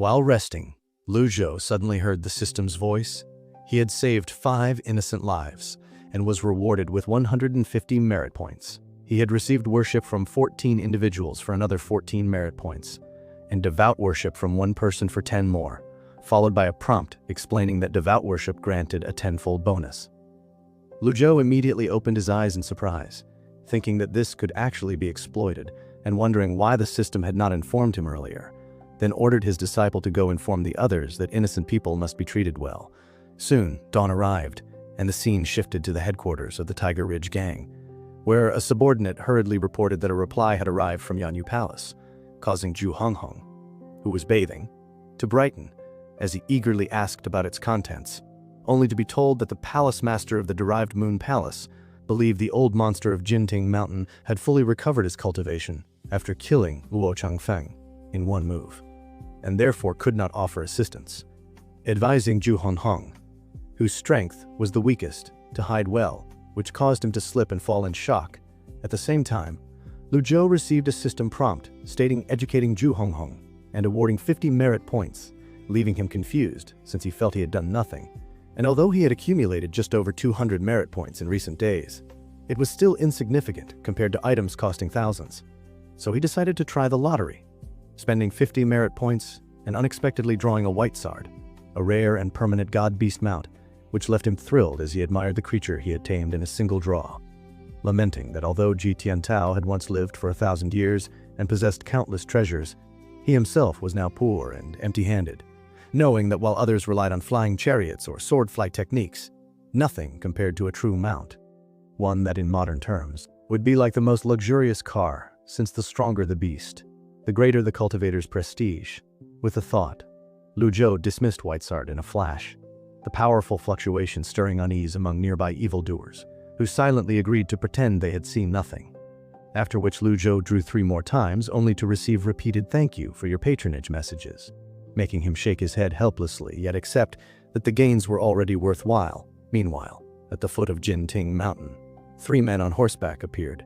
While resting, Lu Zhou suddenly heard the system's voice. He had saved 5 innocent lives and was rewarded with 150 merit points. He had received worship from 14 individuals for another 14 merit points, and devout worship from 1 person for 10 more, followed by a prompt explaining that devout worship granted a 10-fold bonus. Lu Zhou immediately opened his eyes in surprise, thinking that this could actually be exploited and wondering why the system had not informed him earlier, then ordered his disciple to go inform the others that innocent people must be treated well. Soon, dawn arrived, and the scene shifted to the headquarters of the Tiger Ridge Gang, where a subordinate hurriedly reported that a reply had arrived from Yanyu Palace, causing Zhu Honghong, who was bathing, to brighten as he eagerly asked about its contents, only to be told that the palace master of the derived Moon Palace believed the old monster of Jinting Mountain had fully recovered his cultivation after killing Luo Changfeng in one move, and therefore could not offer assistance, advising Zhu Honghong, whose strength was the weakest, to hide well, which caused him to slip and fall in shock. At the same time, Lu Zhou received a system prompt stating educating Zhu Honghong and awarding 50 merit points, leaving him confused since he felt he had done nothing. And although he had accumulated just over 200 merit points in recent days, it was still insignificant compared to items costing thousands. So he decided to try the lottery, spending 50 merit points and unexpectedly drawing a white sard, a rare and permanent god-beast mount, which left him thrilled as he admired the creature he had tamed in a single draw, lamenting that although Ji Tiantao had once lived for 1,000 years and possessed countless treasures, he himself was now poor and empty-handed, knowing that while others relied on flying chariots or sword flight techniques, nothing compared to a true mount, one that in modern terms would be like the most luxurious car, since the stronger the beast, the greater the cultivator's prestige. With a thought, Lu Zhou dismissed Whitesard in a flash, the powerful fluctuation stirring unease among nearby evildoers, who silently agreed to pretend they had seen nothing. After which Lu Zhou drew 3 more times only to receive repeated "thank you for your patronage" messages, making him shake his head helplessly yet accept that the gains were already worthwhile. Meanwhile, at the foot of Jinting Mountain, 3 men on horseback appeared,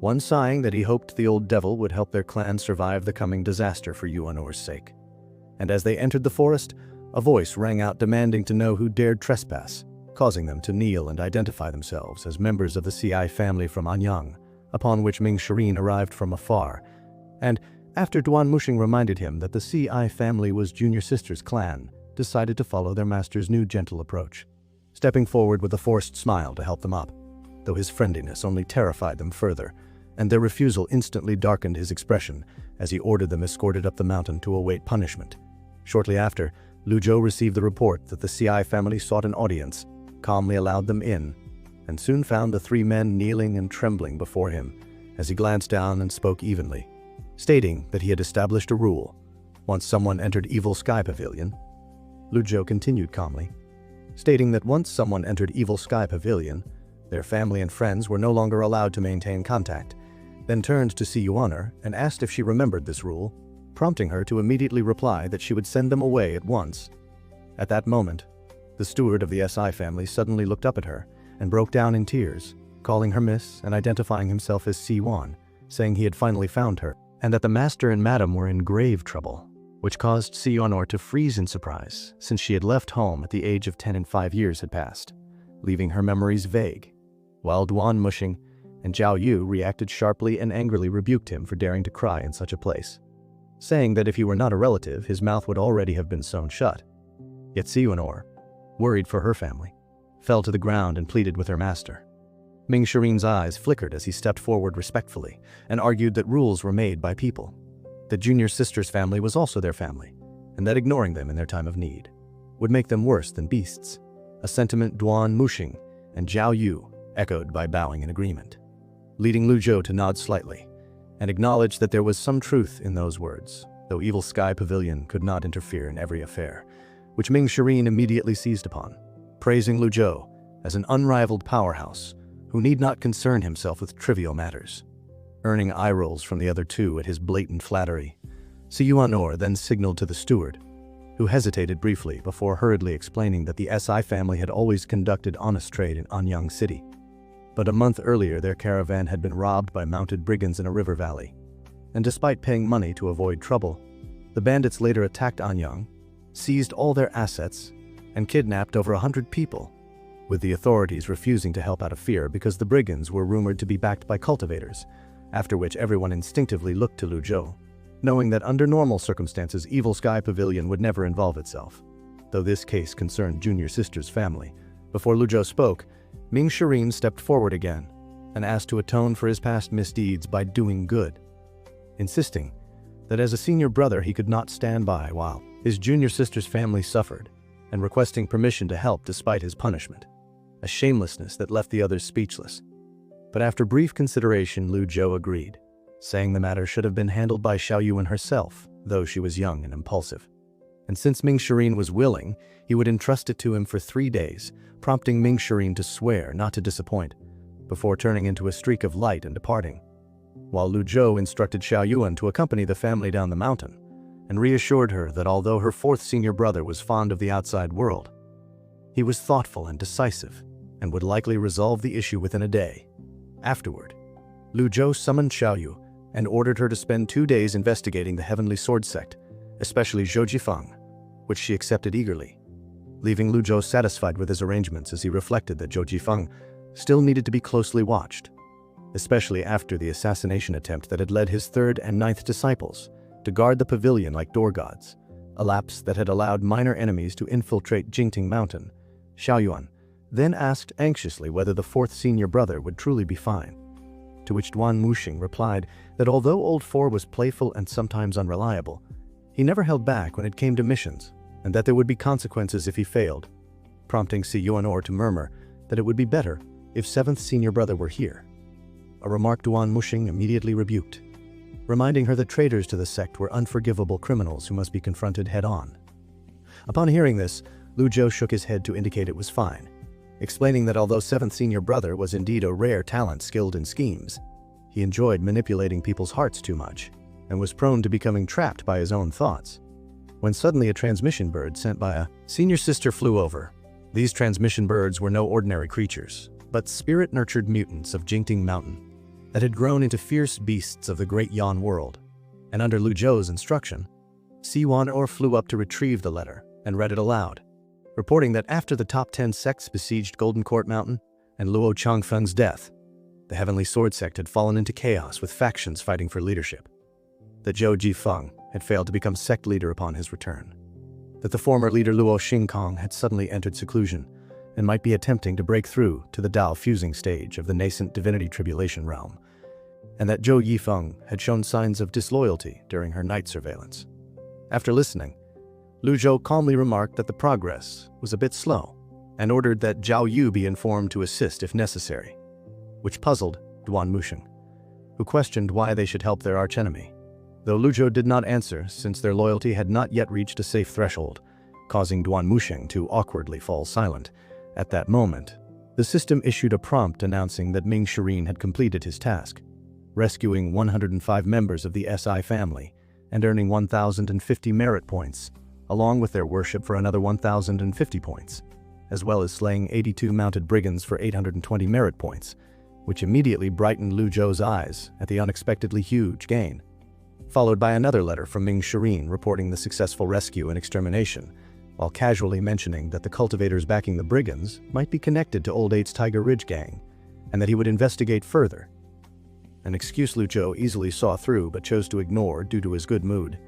one sighing that he hoped the old devil would help their clan survive the coming disaster for Yuanor's sake. And as they entered the forest, a voice rang out demanding to know who dared trespass, causing them to kneel and identify themselves as members of the CI family from Anyang, upon which Ming Shiyin arrived from afar, and, after Duan Mushing reminded him that the CI family was Junior Sister's clan, decided to follow their master's new gentle approach, stepping forward with a forced smile to help them up, though his friendliness only terrified them further, and their refusal instantly darkened his expression as he ordered them escorted up the mountain to await punishment. Shortly after, Lu Zhou received the report that the CI family sought an audience, calmly allowed them in, and soon found the 3 men kneeling and trembling before him as he glanced down and spoke evenly, stating that he had established a rule. Once someone entered Evil Sky Pavilion, Lu Zhou continued calmly, stating that once someone entered Evil Sky Pavilion, their family and friends were no longer allowed to maintain contact, then turned to see Yuanor and asked if she remembered this rule, prompting her to immediately reply that she would send them away at once. At that moment, the steward of the SI family suddenly looked up at her and broke down in tears, calling her miss and identifying himself as Si-Wan, saying he had finally found her, and that the master and madam were in grave trouble, which caused Si-Yuanor to freeze in surprise, since she had left home at the age of 10 and 5 years had passed, leaving her memories vague, while Duan Mushing and Zhao Yu reacted sharply and angrily rebuked him for daring to cry in such a place, saying that if he were not a relative, his mouth would already have been sewn shut. Yet Si-Yuanor, worried for her family, fell to the ground and pleaded with her master. Ming Shirin's eyes flickered as he stepped forward respectfully and argued that rules were made by people, that Junior Sister's family was also their family, and that ignoring them in their time of need would make them worse than beasts, a sentiment Duan Mushing and Zhao Yu echoed by bowing in agreement, leading Lu Zhou to nod slightly and acknowledge that there was some truth in those words, though Evil Sky Pavilion could not interfere in every affair, which Ming Shirin immediately seized upon, praising Lu Zhou as an unrivaled powerhouse who need not concern himself with trivial matters. Earning eye rolls from the other 2 at his blatant flattery, Si-Yuanor then signaled to the steward, who hesitated briefly before hurriedly explaining that the SI family had always conducted honest trade in Anyang City. But a month earlier their caravan had been robbed by mounted brigands in a river valley, and despite paying money to avoid trouble, The bandits later attacked Anyang, seized all their assets, and kidnapped over 100 people, with the authorities refusing to help out of fear because the brigands were rumored to be backed by cultivators, after which everyone instinctively looked to Lu Zhou, knowing that under normal circumstances Evil Sky Pavilion would never involve itself, though this case concerned Junior Sister's family. Before Lu Zhou spoke, Ming Shiyin stepped forward again and asked to atone for his past misdeeds by doing good, insisting that as a senior brother he could not stand by while his junior sister's family suffered, and requesting permission to help despite his punishment, a shamelessness that left the others speechless. But after brief consideration, Lu Zhou agreed, saying the matter should have been handled by Xiaoyuan herself, though she was young and impulsive. And since Ming Shiyin was willing, he would entrust it to him for 3 days, prompting Ming Shiyin to swear not to disappoint, before turning into a streak of light and departing, while Lu Zhou instructed Xiaoyuan to accompany the family down the mountain, and reassured her that although her 4th senior brother was fond of the outside world, he was thoughtful and decisive, and would likely resolve the issue within a day. Afterward, Lu Zhou summoned Xiaoyu and ordered her to spend 2 days investigating the Heavenly Sword Sect, especially Zhou Jifeng, which she accepted eagerly, leaving Lu Zhou satisfied with his arrangements as he reflected that Zhou Jifeng still needed to be closely watched, especially after the assassination attempt that had led his 3rd and 9th disciples to guard the pavilion like door gods, a lapse that had allowed minor enemies to infiltrate Jingting Mountain. Xiaoyuan then asked anxiously whether the 4th senior brother would truly be fine, to which Duan Muxing replied that although Old 4 was playful and sometimes unreliable, he never held back when it came to missions, and that there would be consequences if he failed, prompting Si Yuanor to murmur that it would be better if 7th senior brother were here, a remark Duan Muxing immediately rebuked, reminding her that traitors to the sect were unforgivable criminals who must be confronted head-on. Upon hearing this, Lu Zhou shook his head to indicate it was fine, explaining that although 7th senior brother was indeed a rare talent skilled in schemes, he enjoyed manipulating people's hearts too much, and was prone to becoming trapped by his own thoughts. When suddenly a transmission bird sent by a senior sister flew over. These transmission birds were no ordinary creatures, but spirit-nurtured mutants of Jingting Mountain that had grown into fierce beasts of the great Yan world, and under Lu Zhou's instruction, Si Yuanor flew up to retrieve the letter and read it aloud, reporting that after the top 10 sects besieged Golden Court Mountain and Luo Changfeng's death, the Heavenly Sword Sect had fallen into chaos with factions fighting for leadership, that Zhou Jifeng had failed to become sect leader upon his return, that the former leader Luo Xingkong had suddenly entered seclusion and might be attempting to break through to the Dao fusing stage of the nascent divinity tribulation realm, and that Zhou Yifeng had shown signs of disloyalty during her night surveillance. After listening, Lu Zhou calmly remarked that the progress was a bit slow, and ordered that Zhao Yu be informed to assist if necessary, which puzzled Duan Muxing, who questioned why they should help their archenemy, though Lu Zhou did not answer since their loyalty had not yet reached a safe threshold, causing Duan Muxing to awkwardly fall silent. At that moment, the system issued a prompt announcing that Ming Shiyin had completed his task, rescuing 105 members of the SI family and earning 1,050 merit points, along with their worship for another 1,050 points, as well as slaying 82 mounted brigands for 820 merit points, which immediately brightened Lu Zhou's eyes at the unexpectedly huge gain, followed by another letter from Ming Shiyin reporting the successful rescue and extermination, while casually mentioning that the cultivators backing the brigands might be connected to Old 8's Tiger Ridge gang, and that he would investigate further. An excuse Lu Zhou easily saw through but chose to ignore due to his good mood,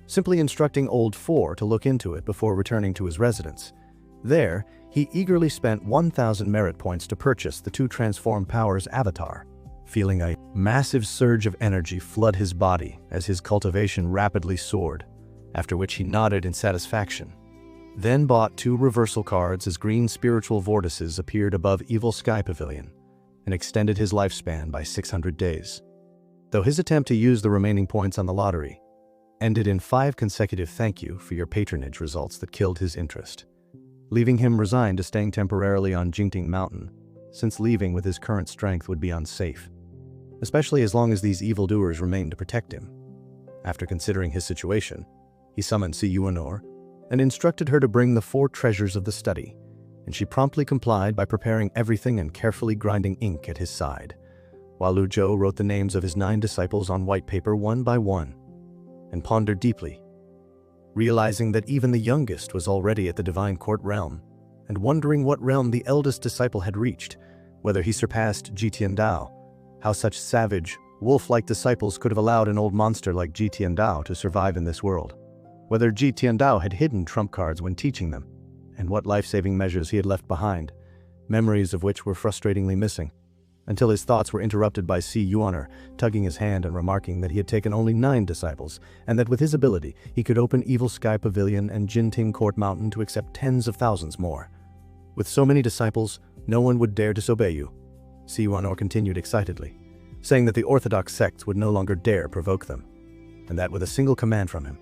simply instructing Old 4 to look into it before returning to his residence. There, he eagerly spent 1,000 merit points to purchase the 2 transformed powers avatar, feeling a massive surge of energy flood his body as his cultivation rapidly soared, after which he nodded in satisfaction. Then bought 2 reversal cards as green spiritual vortices appeared above Evil Sky Pavilion, and extended his lifespan by 600 days. Though his attempt to use the remaining points on the lottery ended in 5 consecutive thank you for your patronage results that killed his interest, leaving him resigned to staying temporarily on Jingting Mountain, since leaving with his current strength would be unsafe, especially as long as these evildoers remained to protect him. After considering his situation, he summoned Si Yuanor and instructed her to bring the 4 treasures of the study, and she promptly complied by preparing everything and carefully grinding ink at his side, while Lu Zhou wrote the names of his 9 disciples on white paper one by one, and pondered deeply realizing that even the youngest was already at the divine court realm, and wondering what realm the eldest disciple had reached, whether he surpassed Jitian Dao, how such savage, wolf-like disciples could have allowed an old monster like Jitian Dao to survive in this world, whether Jitian Dao had hidden trump cards when teaching them, and what life-saving measures he had left behind, memories of which were frustratingly missing, until his thoughts were interrupted by Si Yuaner tugging his hand and remarking that he had taken only 9 disciples, and that with his ability he could open Evil Sky Pavilion and Jinting Court Mountain to accept tens of thousands more. With so many disciples, no one would dare disobey you, Si Yuaner continued excitedly, saying that the orthodox sects would no longer dare provoke them, and that with a single command from him,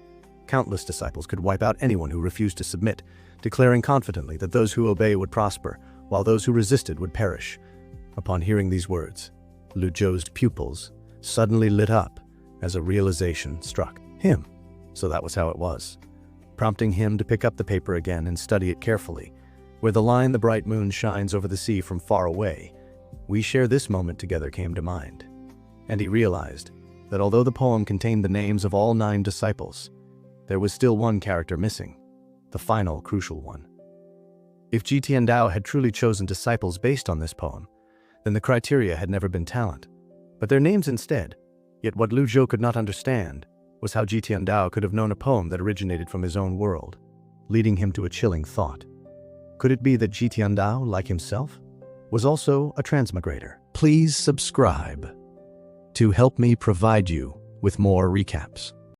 countless disciples could wipe out anyone who refused to submit, declaring confidently that those who obey would prosper, while those who resisted would perish. Upon hearing these words, Lu Zhou's pupils suddenly lit up as a realization struck him. So that was how it was, prompting him to pick up the paper again and study it carefully. Where the line "the bright moon shines over the sea from far away, we share this moment together" came to mind. And he realized that although the poem contained the names of all 9 disciples, there was still one character missing, the final crucial one. If Jitian Dao had truly chosen disciples based on this poem, then the criteria had never been talent, but their names instead. Yet what Lu Zhou could not understand was how Jitian Dao could have known a poem that originated from his own world, leading him to a chilling thought. Could it be that Jitian Dao, like himself, was also a transmigrator? Please subscribe to help me provide you with more recaps.